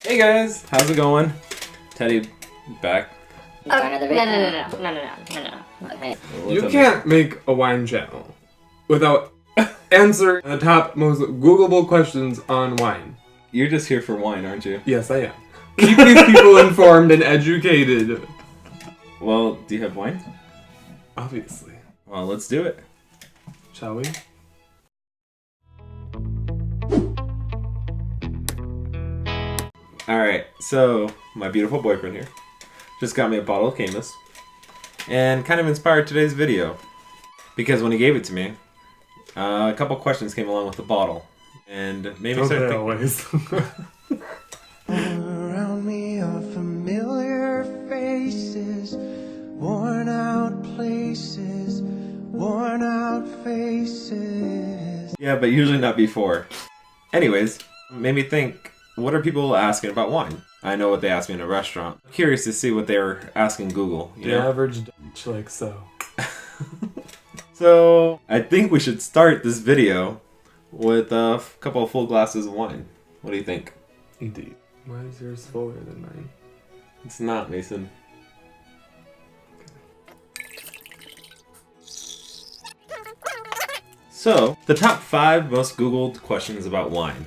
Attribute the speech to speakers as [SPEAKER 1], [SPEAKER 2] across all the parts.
[SPEAKER 1] Hey guys, how's it going? Teddy, back.
[SPEAKER 2] No. Hey.
[SPEAKER 3] You can't make a wine channel without answering the top most Googleable questions on wine.
[SPEAKER 1] You're just here for wine, aren't you?
[SPEAKER 3] Yes, I am. Keep these people informed and educated.
[SPEAKER 1] Well, do you have wine?
[SPEAKER 3] Obviously.
[SPEAKER 1] Well, let's do it.
[SPEAKER 3] Shall we?
[SPEAKER 1] Alright, so my beautiful boyfriend here just got me a bottle of Camus and kind of inspired today's video because when he gave it to me, a couple questions came along with the bottle and made me start thinking.
[SPEAKER 3] Always.
[SPEAKER 4] Around me are familiar faces, worn out places, worn out faces.
[SPEAKER 1] Yeah, but usually not before. Anyways, made me think, what are people asking about wine? I know what they asked me in a restaurant. I'm curious to see what they were asking Google. You
[SPEAKER 3] The
[SPEAKER 1] know?
[SPEAKER 3] average Dutch, like so.
[SPEAKER 1] So, I think we should start this video with a couple of full glasses of wine. What do you think?
[SPEAKER 3] Indeed. Why is yours fuller than mine?
[SPEAKER 1] It's not, Mason. So, the top 5 most Googled questions about wine.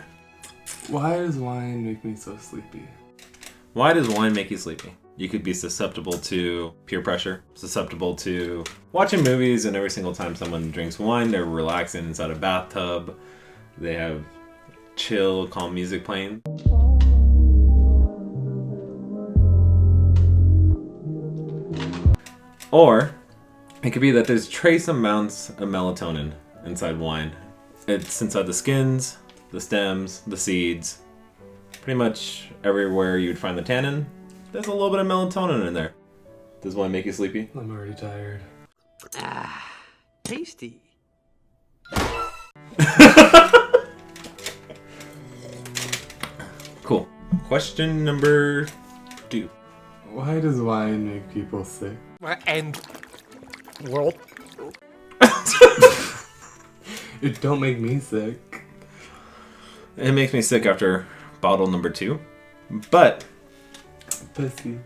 [SPEAKER 3] Why does wine make me so sleepy?
[SPEAKER 1] Why does wine make you sleepy? You could be susceptible to peer pressure, susceptible to watching movies, and every single time someone drinks wine, they're relaxing inside a bathtub. They have chill, calm music playing. Or it could be that there's trace amounts of melatonin inside wine. It's inside the skins, the stems, the seeds. Pretty much everywhere you'd find the tannin, there's a little bit of melatonin in there. Does wine make you sleepy?
[SPEAKER 3] I'm already tired.
[SPEAKER 4] Tasty.
[SPEAKER 1] Cool. Question number 2.
[SPEAKER 3] Why does wine make people sick?
[SPEAKER 4] And world.
[SPEAKER 3] It don't make me sick.
[SPEAKER 1] It makes me sick after bottle number 2. But
[SPEAKER 3] Pussy.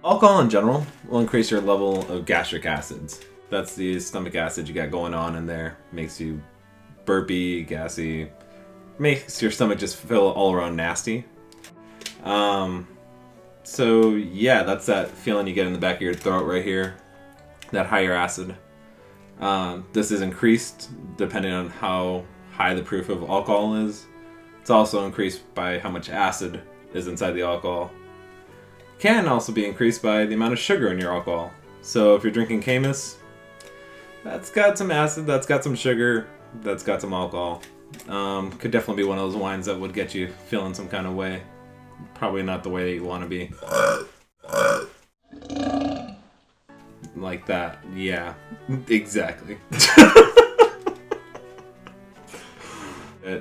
[SPEAKER 1] alcohol in general will increase your level of gastric acids. That's the stomach acid you got going on in there. Makes you burpy, gassy. Makes your stomach just feel all around nasty. So yeah, that's that feeling you get in the back of your throat right here. That higher acid. This is increased depending on how high the proof of alcohol is. It's also increased by how much acid is inside the alcohol. Can also be increased by the amount of sugar in your alcohol. So if you're drinking Camus, that's got some acid, that's got some sugar, that's got some alcohol. Could definitely be one of those wines that would get you feeling some kind of way. Probably not the way that you want to be. Like that. Yeah, exactly.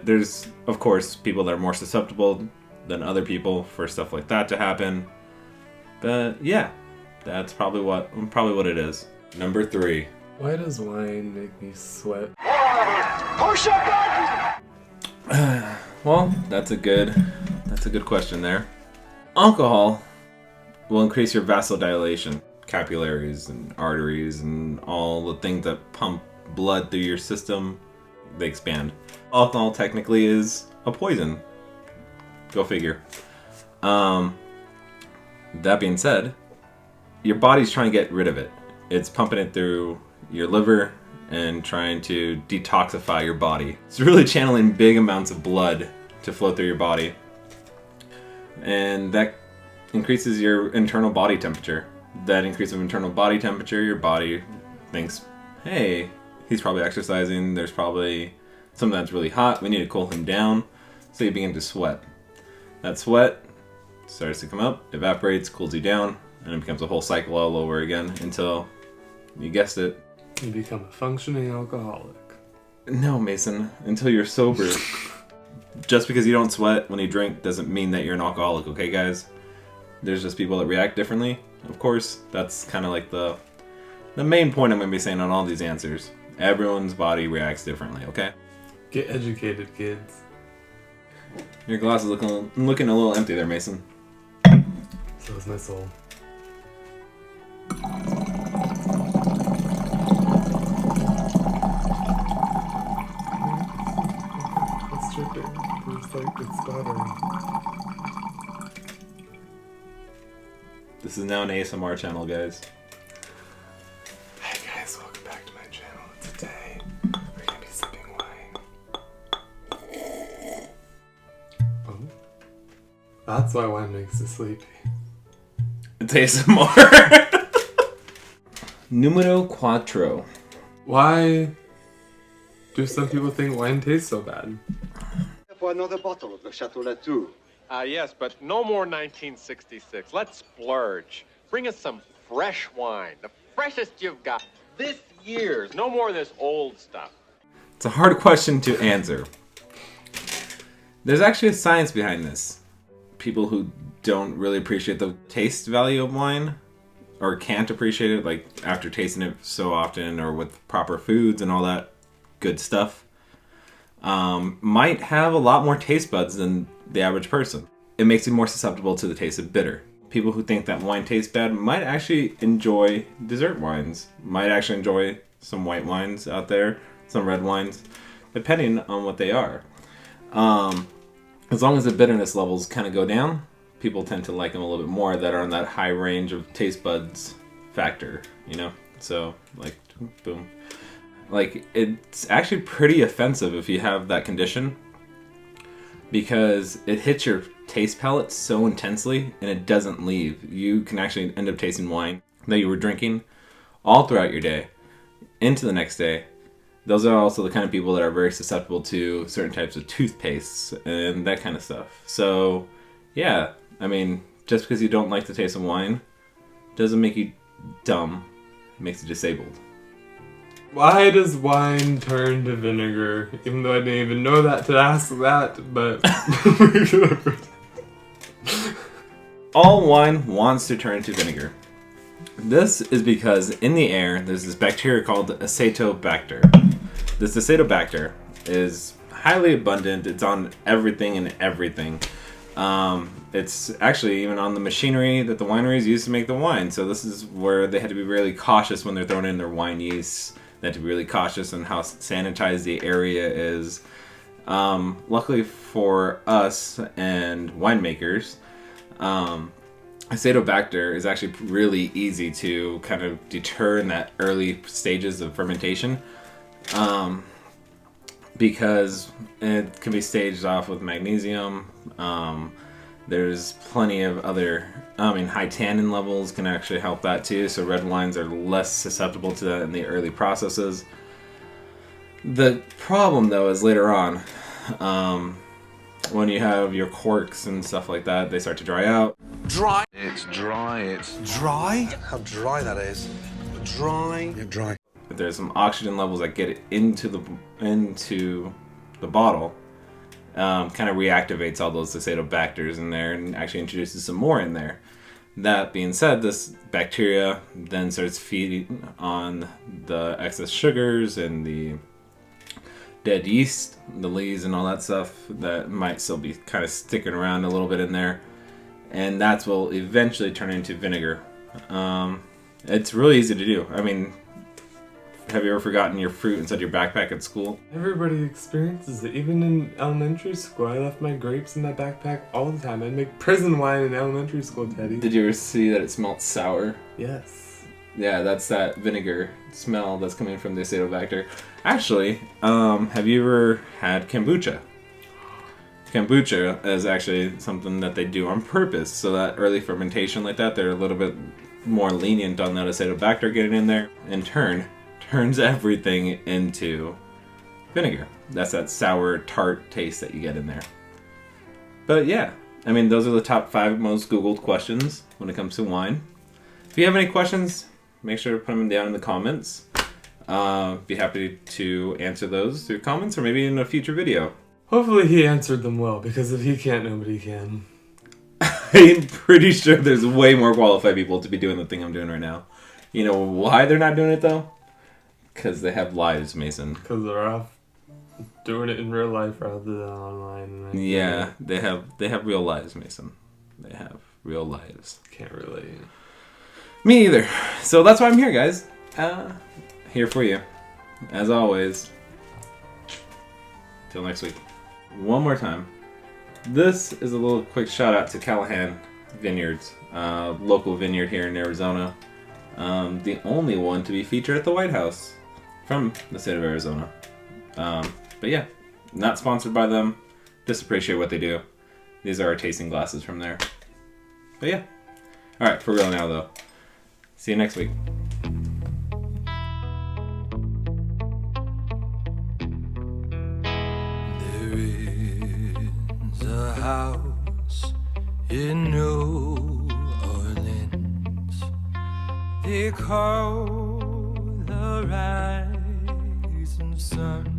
[SPEAKER 1] There's, of course, people that are more susceptible than other people for stuff like that to happen. But yeah, that's probably what it is. Number 3.
[SPEAKER 3] Why does wine make me sweat?
[SPEAKER 1] Well, that's a good question there. Alcohol will increase your vasodilation, capillaries and arteries and all the things that pump blood through your system. They expand. Alcohol technically is a poison. Go figure. That being said, your body's trying to get rid of it. It's pumping it through your liver and trying to detoxify your body. It's really channeling big amounts of blood to flow through your body. And that increases your internal body temperature. That increase of internal body temperature, your body thinks, hey, he's probably exercising, there's probably something that's really hot, we need to cool him down. So you begin to sweat. That sweat starts to come up, evaporates, cools you down, and it becomes a whole cycle all over again until, you guessed it.
[SPEAKER 3] You become a functioning alcoholic.
[SPEAKER 1] No, Mason, until you're sober. Just because you don't sweat when you drink doesn't mean that you're an alcoholic, okay guys? There's just people that react differently. Of course, that's kind of like the main point I'm going to be saying on all these answers. Everyone's body reacts differently, okay?
[SPEAKER 3] Get educated, kids.
[SPEAKER 1] Your glass is looking a little empty there, Mason.
[SPEAKER 3] So is my soul. It's dripping. It's like it's splattering.
[SPEAKER 1] This is now an ASMR channel, guys.
[SPEAKER 3] Hey guys, welcome back to my channel. Today, we're gonna be sipping wine. Oh. That's why wine makes you sleepy.
[SPEAKER 1] It's ASMR. Numero cuatro.
[SPEAKER 3] Why do some people think wine tastes so bad?
[SPEAKER 2] For another bottle of the Chateau Latour.
[SPEAKER 5] Yes, but no more 1966. Let's splurge. Bring us some fresh wine. The freshest you've got. This year's. No more of this old stuff.
[SPEAKER 1] It's a hard question to answer. There's actually a science behind this. People who don't really appreciate the taste value of wine, or can't appreciate it, like after tasting it so often or with proper foods and all that good stuff, might have a lot more taste buds than the average person. It makes you more susceptible to the taste of bitter. People who think that wine tastes bad might actually enjoy dessert wines, might actually enjoy some white wines out there, some red wines, depending on what they are. As long as the bitterness levels kind of go down, people tend to like them a little bit more that are on that high range of taste buds factor, you know? So, like, boom. Like, it's actually pretty offensive if you have that condition, because it hits your taste palate so intensely and it doesn't leave. You can actually end up tasting wine that you were drinking all throughout your day, into the next day. Those are also the kind of people that are very susceptible to certain types of toothpastes and that kind of stuff. So, yeah, I mean, just because you don't like the taste of wine doesn't make you dumb. It makes you disabled.
[SPEAKER 3] Why does wine turn to vinegar? Even though I didn't even know that to ask that, but
[SPEAKER 1] All wine wants to turn to vinegar. This is because in the air there's this bacteria called acetobacter. This acetobacter is highly abundant. It's on everything and everything. It's actually even on the machinery that the wineries use to make the wine. So this is where they had to be really cautious when they're throwing in their wine yeast. They had to be really cautious on how sanitized the area is. Luckily for us and winemakers, acetobacter is actually really easy to kind of deter in that early stages of fermentation, because it can be staged off with magnesium. There's plenty of other, high tannin levels can actually help that too, so red wines are less susceptible to that in the early processes. The problem though is later on, when you have your corks and stuff like that, they start to dry out.
[SPEAKER 6] Dry. It's dry. It's
[SPEAKER 4] Dry? How dry that is. Dry. Yeah, dry.
[SPEAKER 1] If there's some oxygen levels that get it into the bottle, kind of reactivates all those acetobacters in there and actually introduces some more in there. That being said, this bacteria then starts feeding on the excess sugars and the dead yeast, the lees and all that stuff that might still be kind of sticking around a little bit in there. And that's what will eventually turn into vinegar. It's really easy to do. I mean, have you ever forgotten your fruit inside your backpack at school?
[SPEAKER 3] everybody experiences it. Even in elementary school, I left my grapes in my backpack all the time. I'd make prison wine in elementary school, Teddy.
[SPEAKER 1] Did you ever see that it smelled sour?
[SPEAKER 3] Yes.
[SPEAKER 1] Yeah, that's that vinegar smell that's coming from the acetobacter. Actually, have you ever had kombucha? Kombucha is actually something that they do on purpose, so that early fermentation like that, they're a little bit more lenient on that acetobacter getting in there. In turn, turns everything into vinegar. That's that sour, tart taste that you get in there. But yeah, I mean, those are the top 5 most Googled questions when it comes to wine. If you have any questions, make sure to put them down in the comments. Be happy to answer those through comments or maybe in a future video.
[SPEAKER 3] Hopefully he answered them well, because if he can't, nobody can.
[SPEAKER 1] I'm pretty sure there's way more qualified people to be doing the thing I'm doing right now. You know why they're not doing it though? Because they have lives, Mason.
[SPEAKER 3] Because they're off doing it in real life rather than online. Right?
[SPEAKER 1] Yeah, they have real lives, Mason. They have real lives.
[SPEAKER 3] Can't relate.
[SPEAKER 1] Me either. So that's why I'm here, guys. Here for you, as always. Till next week. One more time. This is a little quick shout out to Callahan Vineyards, local vineyard here in Arizona. The only one to be featured at the White House from the state of Arizona. But yeah, not sponsored by them. Just appreciate what they do. These are our tasting glasses from there. But yeah. Alright, for real now though. See you next week.
[SPEAKER 6] There is a house in New Orleans they call the Rising Somm.